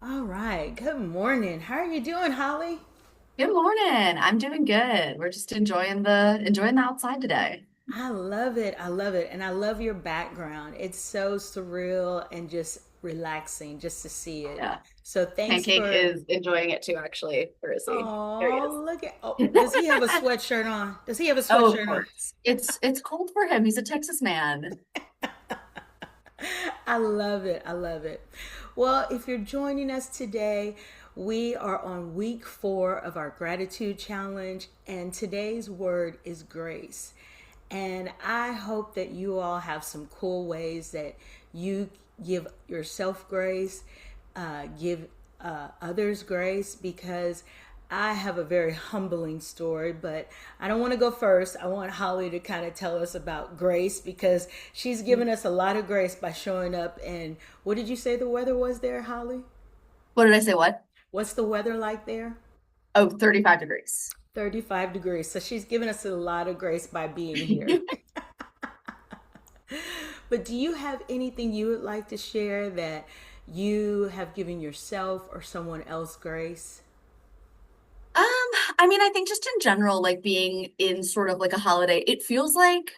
All right. Good morning. How are you doing, Holly? Good morning. I'm doing good. We're just enjoying the outside today. I love it. I love it. And I love your background. It's so surreal and just relaxing just to see it. Yeah. So thanks Pancake for. is enjoying it too, actually. Where is he? There he is. Oh, look at. Oh, does he have a sweatshirt on? Does he have a Oh, of sweatshirt on? course. It's cold for him. He's a Texas man. I love it. I love it. Well, if you're joining us today, we are on week 4 of our gratitude challenge, and today's word is grace. And I hope that you all have some cool ways that you give yourself grace, give others grace, because I have a very humbling story, but I don't want to go first. I want Holly to kind of tell us about grace because she's given us a lot of grace by showing up. And what did you say the weather was there, Holly? What did I say? What? What's the weather like there? Oh, 35 degrees. 35 degrees. So she's given us a lot of grace by being here. But do you have anything you would like to share that you have given yourself or someone else grace? Um, I mean, I think just in general, like being in sort of like a holiday, it feels like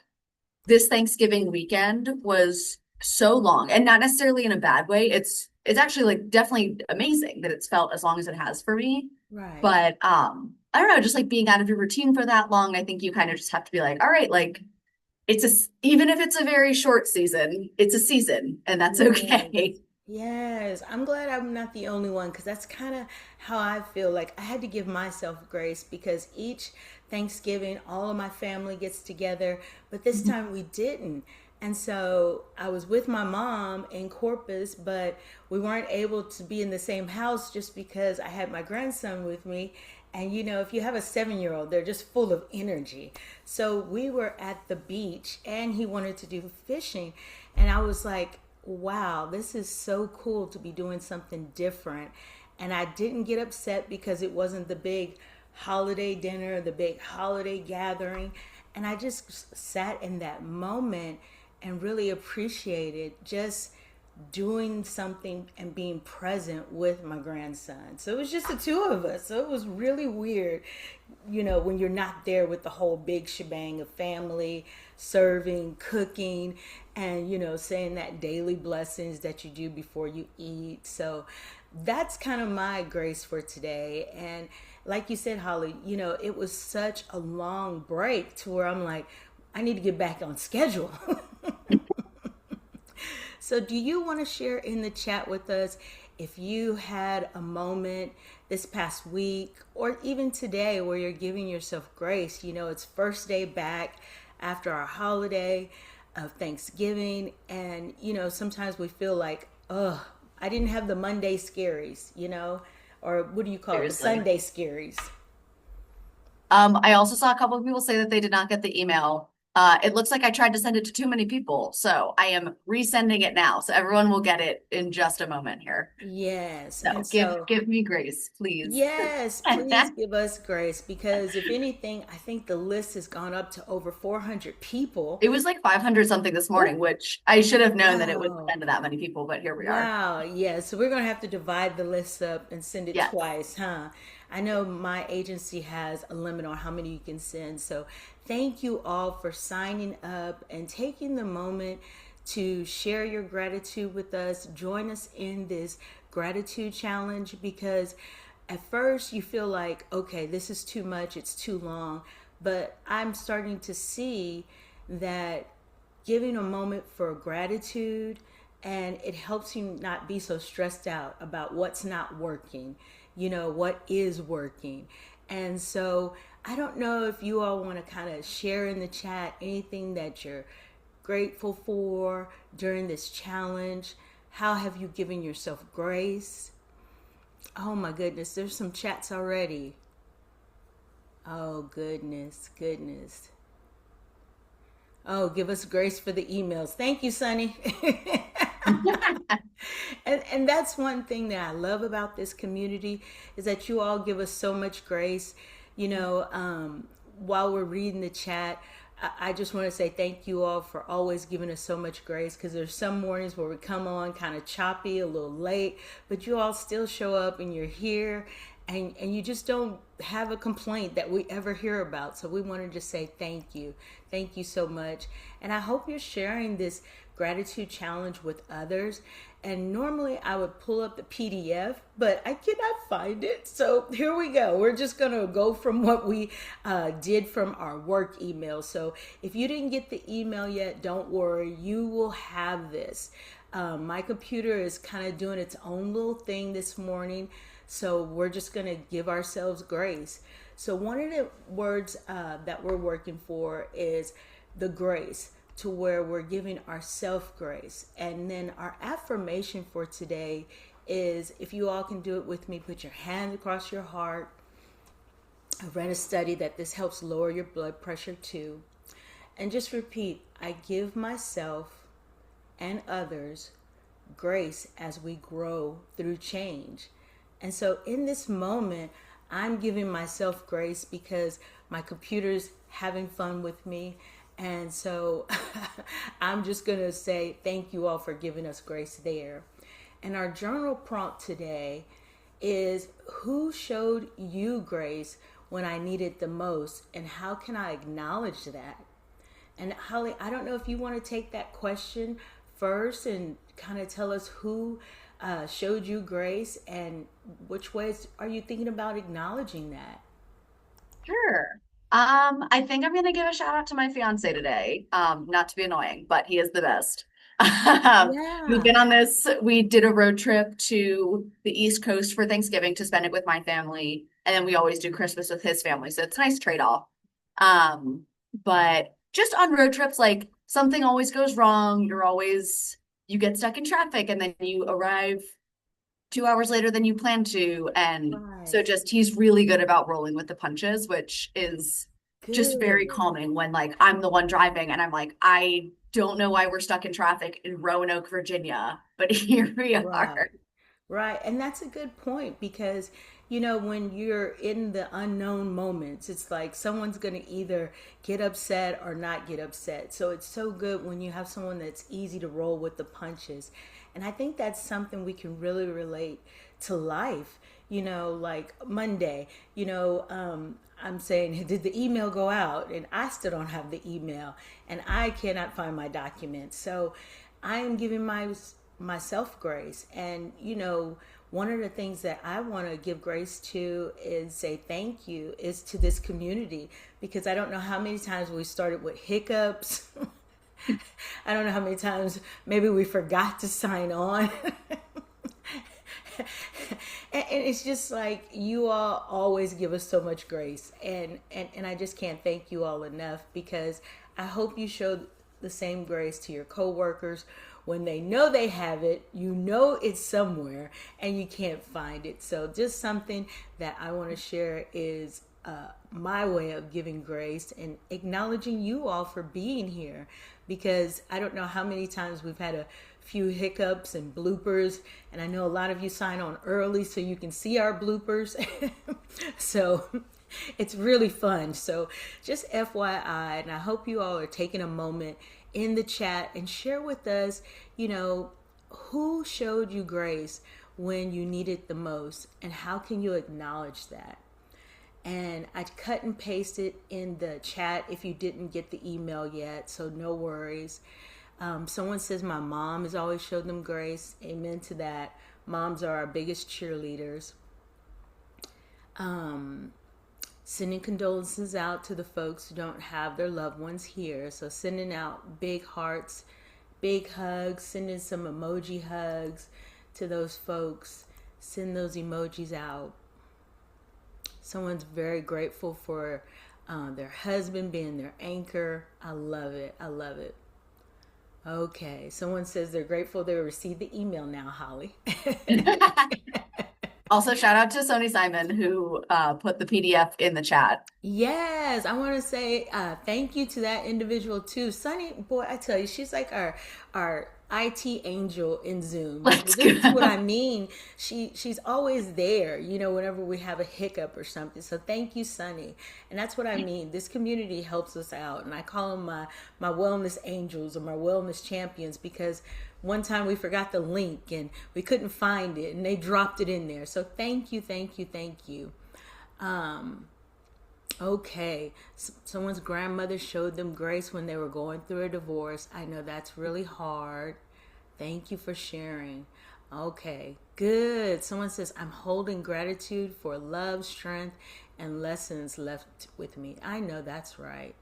this Thanksgiving weekend was so long and not necessarily in a bad way. It's actually like definitely amazing that it's felt as long as it has for me. Right. But I don't know, just like being out of your routine for that long, I think you kind of just have to be like, all right, like even if it's a very short season, it's a season and that's Yes. okay. Yes. I'm glad I'm not the only one because that's kind of how I feel. Like I had to give myself grace because each Thanksgiving, all of my family gets together, but this time we didn't. And so I was with my mom in Corpus, but we weren't able to be in the same house just because I had my grandson with me. And if you have a 7-year old, they're just full of energy. So we were at the beach and he wanted to do fishing. And I was like, wow, this is so cool to be doing something different. And I didn't get upset because it wasn't the big holiday dinner, the big holiday gathering. And I just sat in that moment and really appreciated just doing something and being present with my grandson. So it was just the two of us. So it was really weird, when you're not there with the whole big shebang of family, serving, cooking, and, saying that daily blessings that you do before you eat. So that's kind of my grace for today. And like you said, Holly, it was such a long break to where I'm like, I need to get back on schedule. So, do you want to share in the chat with us if you had a moment this past week or even today where you're giving yourself grace? It's first day back after our holiday of Thanksgiving, and sometimes we feel like, oh, I didn't have the Monday scaries, or what do you call it? The Seriously. Sunday scaries. I also saw a couple of people say that they did not get the email. It looks like I tried to send it to too many people, so I am resending it now. So everyone will get it in just a moment here. Yes. So And give so give me grace, please. yes, please give us grace because if anything, I think the list has gone up to over 400 people. It was like 500 something this morning, Oh, which I should have known that it would wow. send to that many people, but here we are. Wow. Yeah. So we're going to have to divide the list up and send it Yes. twice, huh? I know my agency has a limit on how many you can send. So thank you all for signing up and taking the moment to share your gratitude with us. Join us in this gratitude challenge because at first you feel like, okay, this is too much, it's too long. But I'm starting to see that giving a moment for gratitude and it helps you not be so stressed out about what's not working, what is working. And so I don't know if you all want to kind of share in the chat anything that you're grateful for during this challenge. How have you given yourself grace? Oh my goodness, there's some chats already. Oh goodness, goodness. Oh, give us grace for the emails. Thank you, Sonny. And that's one thing that I love about this community is that you all give us so much grace. While we're reading the chat, I just want to say thank you all for always giving us so much grace, because there's some mornings where we come on kind of choppy, a little late, but you all still show up and you're here, and you just don't have a complaint that we ever hear about. So we wanted to say thank you. Thank you so much. And I hope you're sharing this gratitude challenge with others. And normally I would pull up the PDF, but I cannot find it. So here we go. We're just going to go from what we did from our work email. So if you didn't get the email yet, don't worry. You will have this. My computer is kind of doing its own little thing this morning. So we're just going to give ourselves grace. So one of the words that we're working for is the grace, to where we're giving ourselves grace. And then our affirmation for today is, if you all can do it with me, put your hand across your heart. I read a study that this helps lower your blood pressure too. And just repeat, I give myself and others grace as we grow through change. And so in this moment, I'm giving myself grace because my computer's having fun with me. And so I'm just going to say thank you all for giving us grace there. And our journal prompt today is, who showed you grace when I needed the most? And how can I acknowledge that? And Holly, I don't know if you want to take that question first and kind of tell us who showed you grace, and which ways are you thinking about acknowledging that? Sure. I think I'm gonna give a shout out to my fiance today. Not to be annoying, but he is the best. We've Yeah. been on this. We did a road trip to the East Coast for Thanksgiving to spend it with my family, and then we always do Christmas with his family. So it's a nice trade-off. But just on road trips, like something always goes wrong. You get stuck in traffic, and then you arrive 2 hours later than you planned to. And so Right. just he's really good about rolling with the punches, which is just very Good. calming when like I'm the one driving and I'm like, I don't know why we're stuck in traffic in Roanoke, Virginia, but here we are. Right. Right. And that's a good point, because, when you're in the unknown moments, it's like someone's going to either get upset or not get upset. So it's so good when you have someone that's easy to roll with the punches. And I think that's something we can really relate to life. Like Monday, I'm saying, did the email go out? And I still don't have the email, and I cannot find my documents. So I am giving myself grace. And one of the things that I want to give grace to is say thank you is to this community, because I don't know how many times we started with hiccups. I don't know how many times maybe we forgot to sign on. And it's just like, you all always give us so much grace, and I just can't thank you all enough, because I hope you show the same grace to your coworkers when they know they have it. It's somewhere and you can't find it. So just something that I want to share is my way of giving grace and acknowledging you all for being here, because I don't know how many times we've had a few hiccups and bloopers, and I know a lot of you sign on early so you can see our bloopers. So it's really fun. So just FYI, and I hope you all are taking a moment in the chat and share with us, who showed you grace when you needed the most, and how can you acknowledge that? And I cut and pasted in the chat if you didn't get the email yet, so no worries. Someone says my mom has always showed them grace. Amen to that. Moms are our biggest cheerleaders. Sending condolences out to the folks who don't have their loved ones here. So sending out big hearts, big hugs, sending some emoji hugs to those folks. Send those emojis out. Someone's very grateful for their husband being their anchor. I love it. I love it. Okay. Someone says they're grateful they received the email now, Holly. Also, shout out to Sony Simon who put the PDF in the chat. Yes, I want to say thank you to that individual too. Sunny, boy, I tell you, she's like our IT angel in Zoom. So Let's this is what I go. mean. She's always there, whenever we have a hiccup or something. So thank you, Sunny. And that's what I mean. This community helps us out, and I call them my wellness angels or my wellness champions, because one time we forgot the link and we couldn't find it, and they dropped it in there. So thank you, thank you, thank you. Um, Okay, someone's grandmother showed them grace when they were going through a divorce. I know that's really hard. Thank you for sharing. Okay, good. Someone says, I'm holding gratitude for love, strength, and lessons left with me. I know that's right.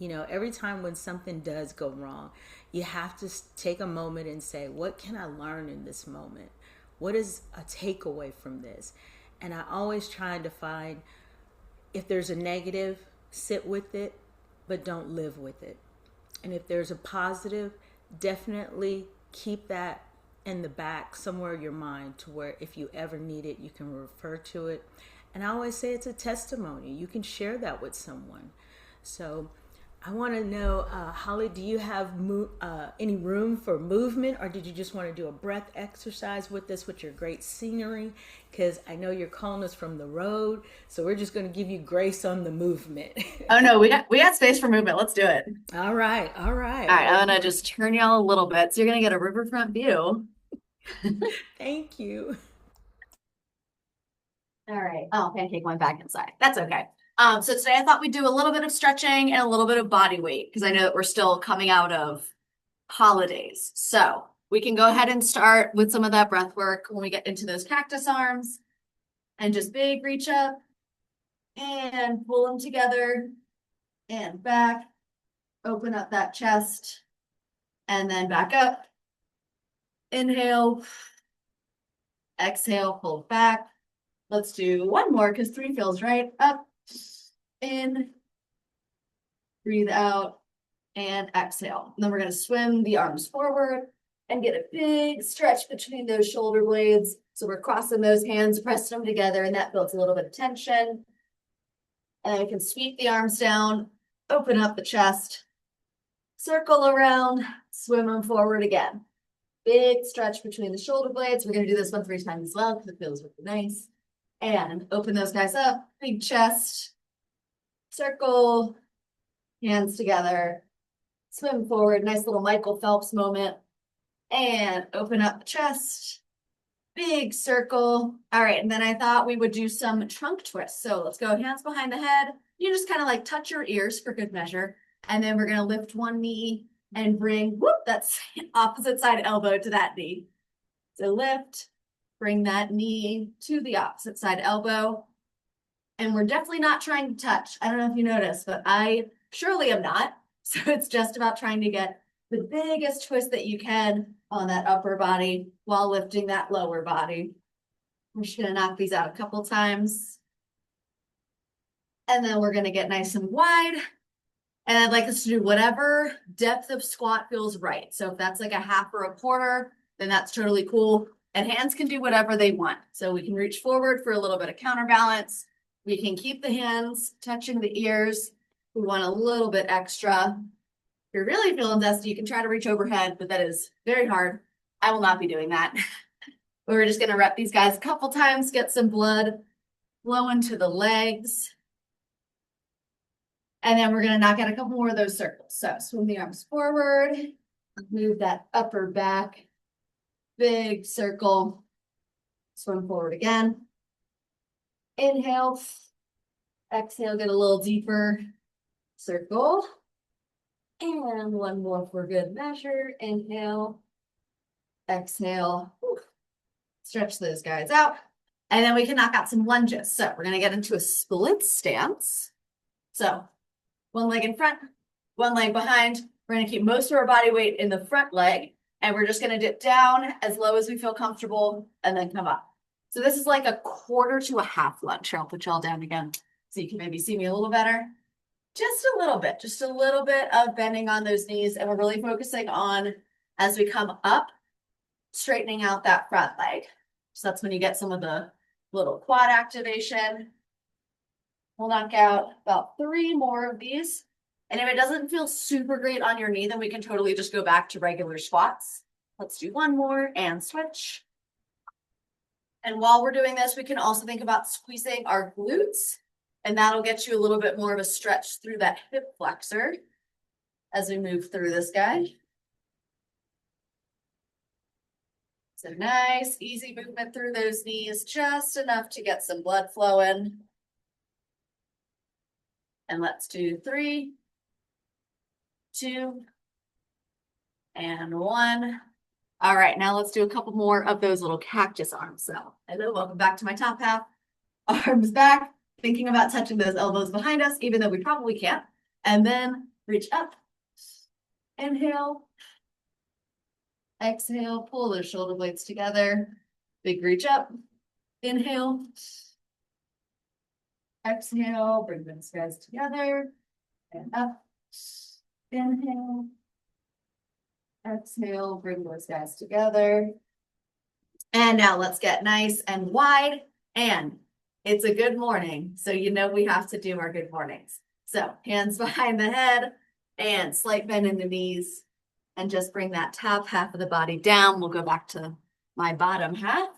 Every time when something does go wrong, you have to take a moment and say, what can I learn in this moment? What is a takeaway from this? And I always try to find, if there's a negative, sit with it, but don't live with it. And if there's a positive, definitely keep that in the back somewhere in your mind, to where if you ever need it, you can refer to it. And I always say it's a testimony. You can share that with someone. So I want to know, Holly, do you have any room for movement, or did you just want to do a breath exercise with us with your great scenery? Because I know you're calling us from the road, so we're just going to give you grace on the movement. Oh no, we got space for movement. Let's do it. All right, all All right. right, Well, I'm gonna just turn y'all a little bit. So you're gonna get a riverfront view. thank you. All right. Oh, pancake went back inside. That's okay. So today I thought we'd do a little bit of stretching and a little bit of body weight, because I know that we're still coming out of holidays. So we can go ahead and start with some of that breath work when we get into those cactus arms, and just big reach up and pull them together and back, open up that chest, and then back up. Inhale, exhale, pull back. Let's do one more because 3 feels right. Up, in, breathe out, and exhale. And then we're going to swim the arms forward and get a big stretch between those shoulder blades. So we're crossing those hands, pressing them together, and that builds a little bit of tension. And then we can sweep the arms down, open up the chest, circle around, swim them forward again. Big stretch between the shoulder blades. We're going to do this one 3 times as well because it feels really nice. And open those guys up, big chest, circle, hands together, swim forward, nice little Michael Phelps moment, and open up the chest, big circle. All right, and then I thought we would do some trunk twists. So let's go hands behind the head. You just kind of like touch your ears for good measure. And then we're going to lift one knee and bring, whoop, that's opposite side elbow to that knee. So lift, bring that knee to the opposite side elbow. And we're definitely not trying to touch. I don't know if you noticed, but I surely am not. So it's just about trying to get the biggest twist that you can on that upper body while lifting that lower body. We're just gonna knock these out a couple times. And then we're gonna get nice and wide. And I'd like us to do whatever depth of squat feels right. So if that's like a half or a quarter, then that's totally cool. And hands can do whatever they want. So we can reach forward for a little bit of counterbalance. We can keep the hands touching the ears. We want a little bit extra. If you're really feeling dusty, you can try to reach overhead, but that is very hard. I will not be doing that. We're just going to rep these guys a couple times, get some blood flowing to the legs. And then we're going to knock out a couple more of those circles. So swim the arms forward, move that upper back, big circle, swim forward again. Inhale, exhale, get a little deeper, circle. And one more for good measure. Inhale, exhale, stretch those guys out. And then we can knock out some lunges. So we're going to get into a split stance. So one leg in front, one leg behind. We're going to keep most of our body weight in the front leg. And we're just going to dip down as low as we feel comfortable and then come up. So this is like a quarter to a half lunge. Here, I'll put y'all down again so you can maybe see me a little better. Just a little bit of bending on those knees. And we're really focusing on, as we come up, straightening out that front leg. So that's when you get some of the little quad activation. We'll knock out about 3 more of these. And if it doesn't feel super great on your knee, then we can totally just go back to regular squats. Let's do one more and switch. And while we're doing this, we can also think about squeezing our glutes, and that'll get you a little bit more of a stretch through that hip flexor as we move through this guy. So nice, easy movement through those knees, just enough to get some blood flowing. And let's do 3, 2, and 1. All right, now let's do a couple more of those little cactus arms. So, hello, welcome back to my top half. Arms back, thinking about touching those elbows behind us, even though we probably can't. And then reach up. Inhale. Exhale, pull those shoulder blades together. Big reach up. Inhale. Exhale, bring those guys together. And up. Inhale. Exhale, bring those guys together. And now let's get nice and wide. And it's a good morning, so you know we have to do our good mornings. So hands behind the head and slight bend in the knees. And just bring that top half of the body down. We'll go back to my bottom half.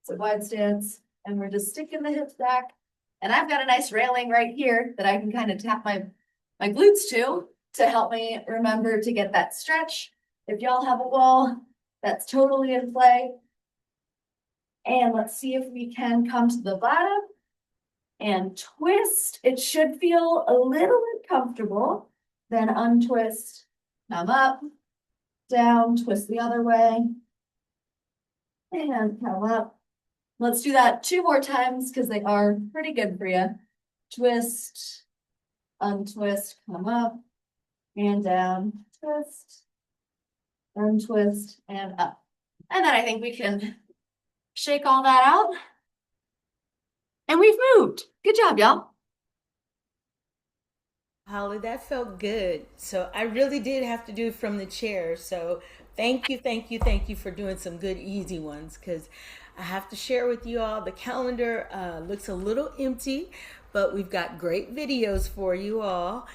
So wide stance. And we're just sticking the hips back. And I've got a nice railing right here that I can kind of tap my glutes to help me remember to get that stretch. If y'all have a wall, that's totally in play. And let's see if we can come to the bottom and twist. It should feel a little uncomfortable. Then untwist, come up, down, twist the other way, and come up. Let's do that 2 more times because they are pretty good for you. Twist, untwist, come up, and down, twist, untwist, and up. And then I think we can shake all that out. And we've moved. Good job, y'all. Holly, that felt good. So I really did have to do it from the chair. So thank you, thank you, thank you for doing some good, easy ones. Because I have to share with you all, the calendar looks a little empty, but we've got great videos for you all.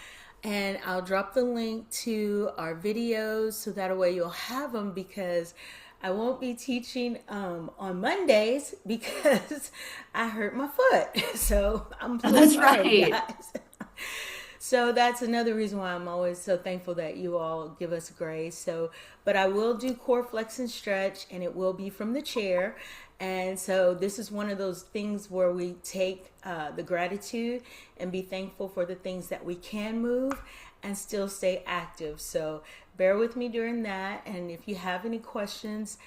And I'll drop the link to our videos so that way you'll have them, because I won't be teaching on Mondays because I hurt my foot. So I'm so That's sorry, right. guys. So that's another reason why I'm always so thankful that you all give us grace. So, but I will do core flex and stretch, and it will be from the chair. And so this is one of those things where we take the gratitude and be thankful for the things that we can move and still stay active. So bear with me during that. And if you have any questions,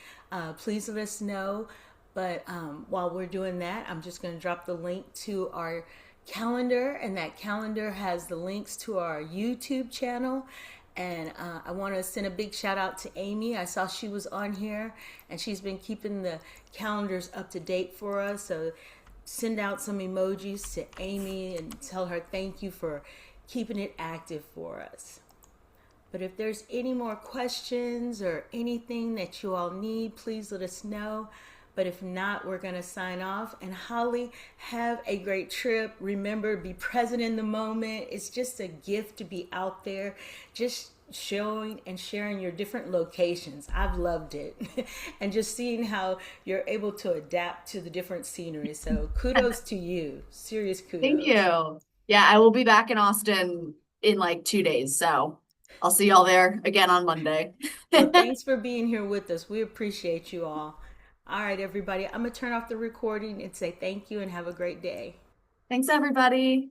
please let us know. But while we're doing that, I'm just going to drop the link to our calendar, and that calendar has the links to our YouTube channel. And I want to send a big shout out to Amy. I saw she was on here, and she's been keeping the calendars up to date for us. So send out some emojis to Amy and tell her thank you for keeping it active for us. But if there's any more questions or anything that you all need, please let us know. But if not, we're going to sign off. And Holly, have a great trip. Remember, be present in the moment. It's just a gift to be out there, just showing and sharing your different locations. I've loved it. And just seeing how you're able to adapt to the different scenery. So kudos to you. Serious kudos. Thank you. Yeah, I will be back in Austin in like 2 days. So I'll see y'all there again on Monday. Well, thanks for being here with us. We appreciate you all. All right, everybody. I'm going to turn off the recording and say thank you and have a great day. Thanks, everybody.